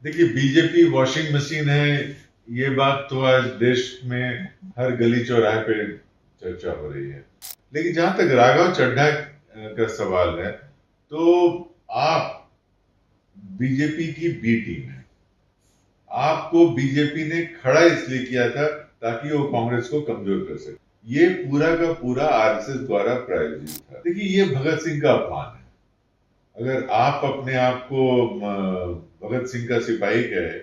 देखिए, BJP washing machine है, ये बात तो आज देश में हर गली चौराहे पे चर्चा हो रही है। लेकिन जहां तक राघव चड्ढा का सवाल है, तो आप बीजेपी की बी टीम है। आपको बीजेपी ने खड़ा इसलिए किया था ताकि वो कांग्रेस को कमजोर कर सके। ये पूरा का पूरा आरएसएस द्वारा प्रायोजित था। देखिए, ये भगत सिंह का अपमान है। अगर आप अपने आप को भगत सिंह का सिपाही कहे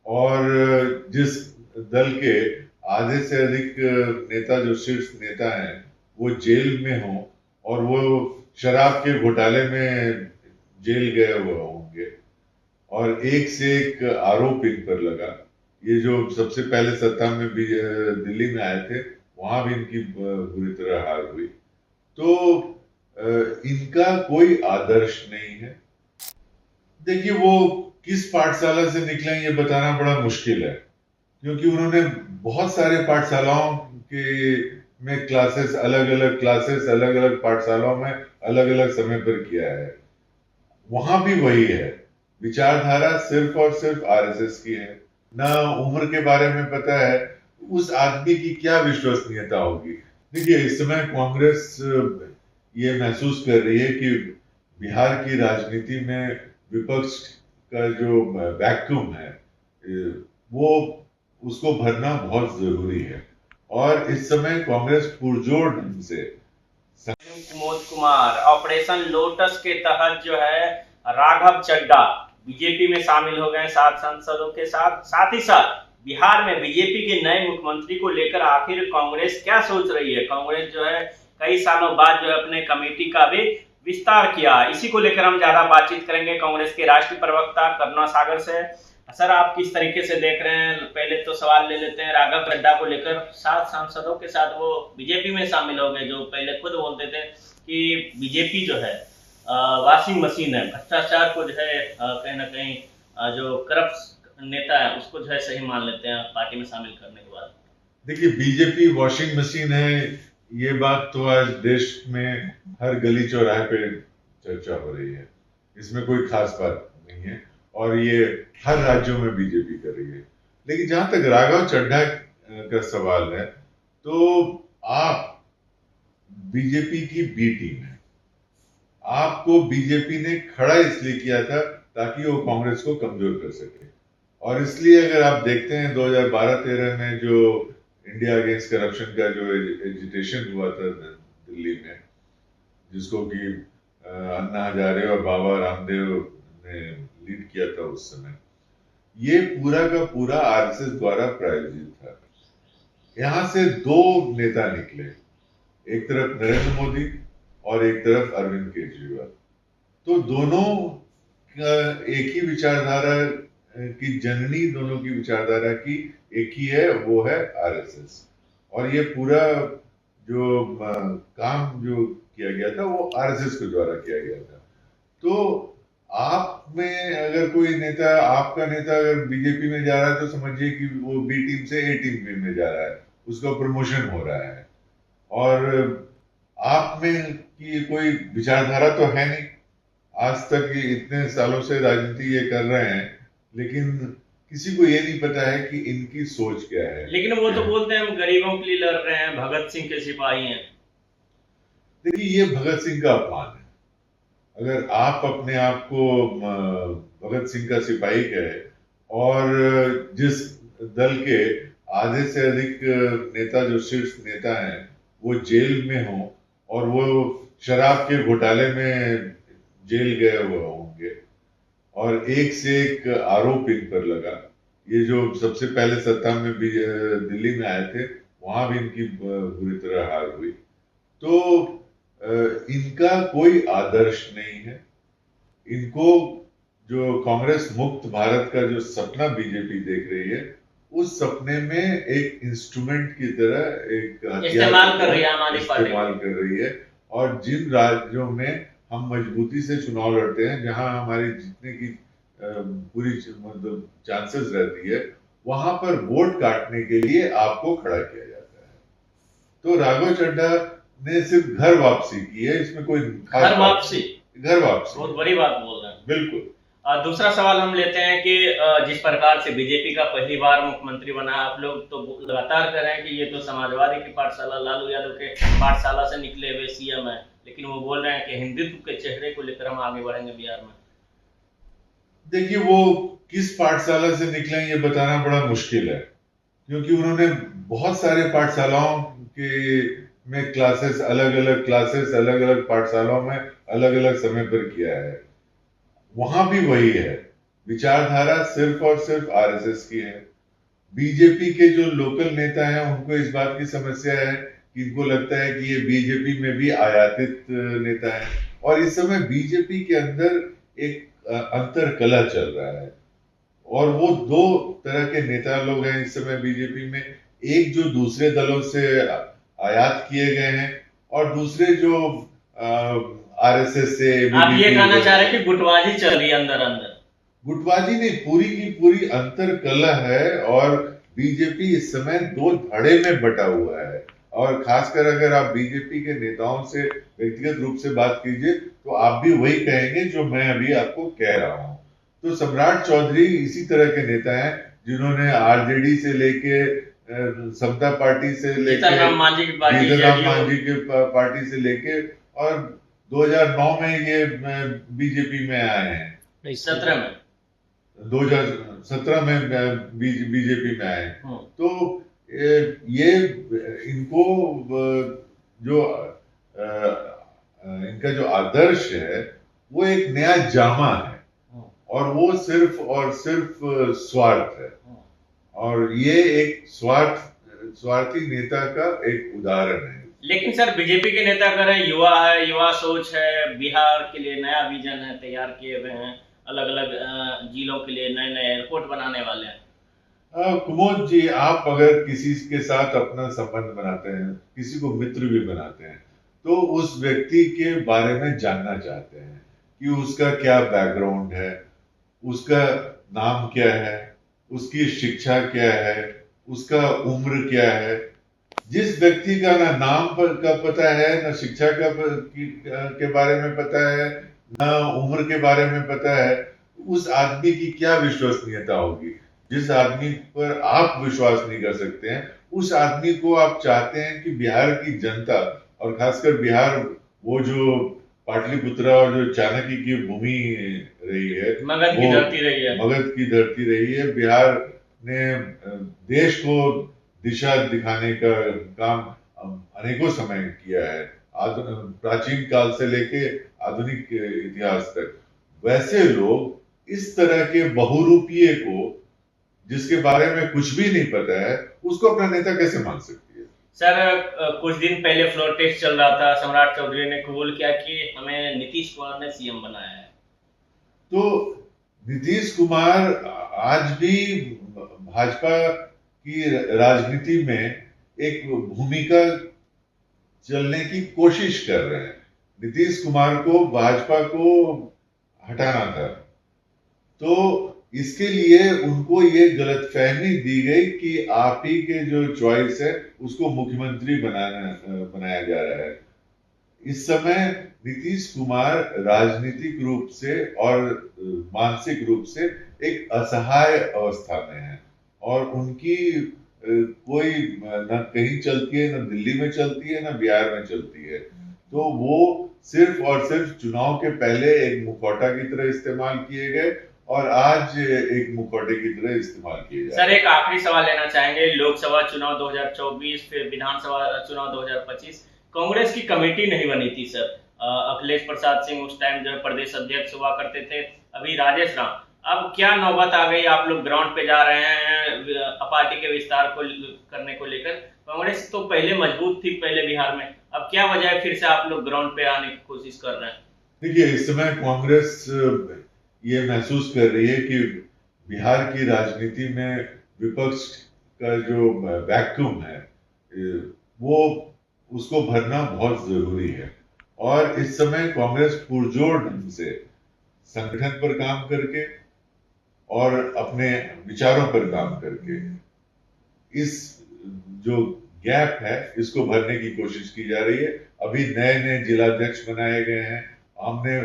और जिस दल के आधे से अधिक नेता, जो शीर्ष नेता हैं, वो जेल में हों और वो शराब के घोटाले में जेल गए हुए होंगे और एक से एक आरोप इन पर लगा। ये जो सबसे पहले सत्ता में भी दिल्ली में आए थे, वहां भी इनकी बुरी तरह हार हुई। तो इनका कोई आदर्श नहीं है। देखिए, वो किस पाठशाला से निकले ये बताना बड़ा मुश्किल है, क्योंकि उन्होंने बहुत सारे पाठशालाओं के में क्लासेस, अलग अलग पाठशालाओं में अलग अलग समय पर किया है। वहां भी वही है, विचारधारा सिर्फ और सिर्फ आरएसएस की है। ना उम्र के बारे में पता है उस आदमी की क्या विश्वसनीयता होगी। देखिए, इस समय कांग्रेस ये महसूस कर रही है कि बिहार की राजनीति में विपक्ष का जो वैक्यूम है, वो उसको भरना बहुत जरूरी है। और इस समय कांग्रेस पुरजोर ढंग से कुमोद कुमार ऑपरेशन लोटस के तहत जो है राघव चड्ढा बीजेपी में शामिल हो गए 7 सांसदों के साथ। साथ ही साथ बिहार में बीजेपी के नए मुख्यमंत्री को लेकर आखिर कांग्रेस क्या सोच रही है। कांग्रेस जो है कई सालों बाद जो है अपने कमेटी का भी विस्तार किया। इसी को लेकर हम ज्यादा बातचीत करेंगे कांग्रेस के राष्ट्रीय प्रवक्ता करुणा सागर से। सर, आप किस तरीके से देख रहे हैं? पहले तो सवाल ले लेते हैं राघव चड्ढा को लेकर। 7 सांसदों के साथ वो बीजेपी में शामिल हो गए, जो पहले खुद बोलते थे कि बीजेपी जो है वॉशिंग मशीन है। भ्रष्टाचार को जो है कहीं ना कहीं जो करप्ट नेता है उसको जो है सही मान लेते हैं पार्टी में शामिल करने के बाद। देखिए, बीजेपी वॉशिंग मशीन है, ये बात तो आज देश में हर गली चौराहे पे चर्चा हो रही है। इसमें कोई खास बात नहीं है और ये हर राज्यों में बीजेपी कर रही है। लेकिन जहां तक राघव चड्ढा का सवाल है, तो आप बीजेपी की बी टीम है। आपको बीजेपी ने खड़ा इसलिए किया था ताकि वो कांग्रेस को कमजोर कर सके। और इसलिए अगर आप देखते हैं 2012-13 में जो इंडिया अगेंस्ट करप्शन का जो एजिटेशन हुआ था दिल्ली में, जिसको कि अन्ना हजारे और बाबा रामदेव ने लीड किया था उस समय, ये पूरा का पूरा आरएसएस द्वारा प्रायोजित था। यहां से दो नेता निकले, एक तरफ नरेंद्र मोदी और एक तरफ अरविंद केजरीवाल। तो दोनों एक ही विचारधारा की जननी, दोनों की विचारधारा की एक ही है, वो है आरएसएस। और ये पूरा जो काम जो किया गया था वो आरएसएस के द्वारा किया गया था। तो आप में अगर कोई नेता, आपका नेता अगर बीजेपी में जा रहा है, तो समझिए कि वो बी टीम से ए टीम में जा रहा है, उसका प्रमोशन हो रहा है। और आप में की कोई विचारधारा तो है नहीं। आज तक ये इतने सालों से राजनीति ये कर रहे हैं, लेकिन किसी को ये नहीं पता है कि इनकी सोच क्या है। लेकिन वो तो बोलते हैं हम गरीबों के लिए लड़ रहे हैं, भगत सिंह के सिपाही हैं। देखिए, ये भगत सिंह का अपमान है। अगर आप अपने आप को भगत सिंह का सिपाही कहे और जिस दल के आधे से अधिक नेता, जो शीर्ष नेता हैं, वो जेल में हों और वो शराब के घोटाले में जेल गए हुए होंगे और एक से एक आरोप इन पर लगा। ये जो सबसे पहले सत्ता में भी दिल्ली में आए थे, वहां भी इनकी बुरी तरह हार हुई। तो इनका कोई आदर्श नहीं है। इनको जो कांग्रेस मुक्त भारत का जो सपना बीजेपी देख रही है, उस सपने में एक इंस्ट्रूमेंट की तरह, एक हथियार इस्तेमाल कर रही है हमारी पार्टी। इस्तेमाल कर रही है। और जिन राज्यों में हम मजबूती से चुनाव लड़ते हैं, जहां हमारी जीतने की पूरी मतलब चांसेस रहती है, वहां पर वोट काटने के लिए आपको खड़ा किया जाता है। तो राघव चड्ढा ने सिर्फ घर वापसी की है, इसमें कोई घर वापसी घर वापसी बहुत बड़ी बात बोल रहे हैं। बिल्कुल। दूसरा सवाल हम लेते हैं कि जिस प्रकार से बीजेपी का पहली बार मुख्यमंत्री बना, आप लोग तो लगातार कह रहे हैं कि ये तो समाजवादी की पाठशाला, लालू यादव के पाठशाला से निकले हुए सीएम है, लेकिन वो बोल रहे हैं कि हिंदुत्व के चेहरे को लेकर हम आगे बढ़ेंगे बिहार में। देखिए, वो किस पाठशाला से निकले ये बताना बड़ा मुश्किल है, क्योंकि उन्होंने बहुत सारे पाठशालाओं के में क्लासेस, अलग अलग पाठशालाओं में अलग अलग समय पर किया है। वहां भी वही है, विचारधारा सिर्फ और सिर्फ आरएसएस की है। बीजेपी के जो लोकल नेता हैं उनको इस बात की समस्या है कि इनको लगता है कि ये बीजेपी में भी आयातित नेता है, और इस समय बीजेपी के अंदर एक अंतर कलह चल रहा है। और वो दो तरह के नेता लोग हैं इस समय बीजेपी में, एक जो दूसरे दलों से आयात किए गए हैं, और दूसरे जो आरएसएस से, आप ये कहना चाह रहे हैं कि गुटबाजी चल रही है अंदर अंदर? गुटबाजी नहीं, पूरी की पूरी अंतर कलह है, और बीजेपी इस समय दो धड़े में बटा हुआ है। और खासकर अगर आप बीजेपी के नेताओं से व्यक्तिगत रूप से बात कीजिए तो आप भी वही कहेंगे जो मैं अभी आपको कह रहा हूं। तो सम्राट चौधरी इसी तरह के नेता हैं जिन्होंने आरजेडी से लेके समता पार्टी से लेके, जीतन राम मांझी की पार्टी से लेके, और 2009 में ये बीजेपी में आए हैं, 2017 में बीजेपी में आए। तो ये इनको जो इनका जो आदर्श है वो एक नया जामा है, और वो सिर्फ और सिर्फ स्वार्थ है, और ये एक स्वार्थी नेता का एक उदाहरण है। लेकिन सर, बीजेपी के नेता कह रहे हैं युवा है, युवा सोच है, बिहार के लिए नया विजन है, तैयार किए हुए हैं, अलग अलग जिलों के लिए नए नए एयरपोर्ट बनाने वाले हैं। कुमोद जी, आप अगर किसी के साथ अपना संबंध बनाते हैं, किसी को मित्र भी बनाते हैं, तो उस व्यक्ति के बारे में जानना चाहते हैं कि उसका क्या बैकग्राउंड है, उसका नाम क्या है, उसकी शिक्षा क्या है, उसका उम्र क्या है। जिस व्यक्ति का ना नाम का पता है, ना शिक्षा के बारे में पता है, ना उम्र के बारे में पता है, उस आदमी की क्या विश्वसनीयता होगी। जिस आदमी पर आप विश्वास नहीं कर सकते हैं, उस आदमी को आप चाहते हैं कि बिहार की जनता, और खासकर बिहार वो जो पाटलिपुत्रा और जो चाणक्य की भूमि रही है, मगध की धरती रही है, बिहार ने देश को दिशा दिखाने का काम अनेकों समय किया है, प्राचीन काल से लेके आधुनिक इतिहास तक। वैसे लोग इस तरह के बहुरूपीय को, जिसके बारे में कुछ भी नहीं पता है, उसको अपना नेता कैसे मान सकती है? सर, कुछ दिन पहले फ्लोर टेस्ट चल रहा था, सम्राट चौधरी ने कबूल किया कि हमें नीतीश कुमार ने सीएम बनाया है। तो नीतीश कुमार आज भी भाजपा की राजनीति में एक भूमिका चलने की कोशिश कर रहे हैं। नीतीश कुमार को भाजपा को हटाना था, तो इसके लिए उनको ये गलतफहमी दी गई कि आप ही के जो चॉइस है उसको मुख्यमंत्री बनाया जा रहा है। इस समय नीतीश कुमार राजनीतिक रूप से और मानसिक रूप से एक असहाय अवस्था में है, और उनकी कोई न कहीं चलती है, न दिल्ली में चलती है, न बिहार में चलती है। तो वो सिर्फ और सिर्फ चुनाव के पहले एक मुखौटा की तरह इस्तेमाल किए गए, और आज एक मुखौटे की तरह इस्तेमाल किए जाए। सर, एक आखिरी सवाल लेना चाहेंगे। लोकसभा चुनाव 2024, फिर विधानसभा चुनाव 2025, कांग्रेस की कमेटी नहीं बनी थी सर। अखिलेश प्रसाद सिंह उस टाइम जो है प्रदेश अध्यक्ष हुआ करते थे, अभी राजेश राम। अब क्या नौबत आ गई, आप लोग ग्राउंड पे जा रहे हैं पार्टी के विस्तार को करने को लेकर। कांग्रेस तो पहले मजबूत थी पहले बिहार में, अब क्या वजह है फिर से आप लोग ग्राउंड पे आने की कोशिश कर रहे हैं? देखिए, इस समय कांग्रेस ये महसूस कर रही है कि बिहार की राजनीति में विपक्ष का जो वैक्यूम है वो उसको भरना बहुत जरूरी है, और इस समय कांग्रेस पुरजोर ढंग से संगठन पर काम करके और अपने विचारों पर काम करके इस जो गैप है इसको भरने की कोशिश की जा रही है। अभी नए नए जिलाध्यक्ष बनाए गए हैं। हमने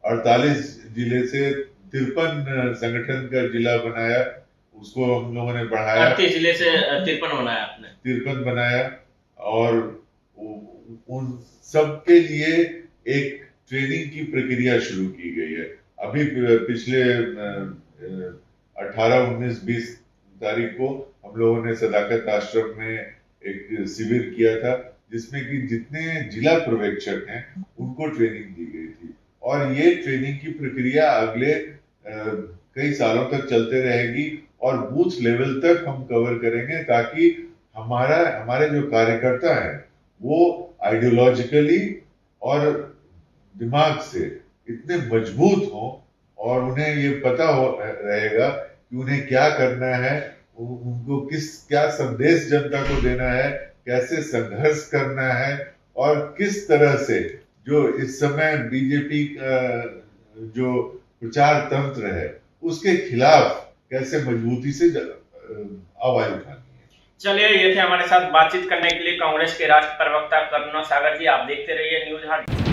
48 जिले से 53 संगठन का जिला बनाया, उसको हम लोगों ने बढ़ाया, 38 जिले से 53 बनाया आपने। 53 बनाया, और उन सब के लिए एक ट्रेनिंग की प्रक्रिया शुरू की गई है। अभी पिछले 18, 19, 20 तारीख को हम लोगों ने सदाकत आश्रम में एक शिविर किया था, जिसमें कि जितने जिला पर्यवेक्षक हैं उनको ट्रेनिंग दी गई थी, और ये ट्रेनिंग की प्रक्रिया अगले कई सालों तक चलते रहेगी और बूथ लेवल तक हम कवर करेंगे, ताकि हमारे जो कार्यकर्ता हैं वो आइडियोलॉजिकली और दिमाग से इतने मजबूत हों, और उन्हें ये पता रहेगा कि उन्हें क्या करना है, उनको क्या संदेश जनता को देना है, कैसे संघर्ष करना है, और किस तरह से जो इस समय बीजेपी का जो प्रचार तंत्र है उसके खिलाफ कैसे मजबूती से आवाज उठानी है। चलिए, ये थे हमारे साथ बातचीत करने के लिए कांग्रेस के राष्ट्रीय प्रवक्ता करुणा सागर जी। आप देखते रहिए न्यूज़ हाट।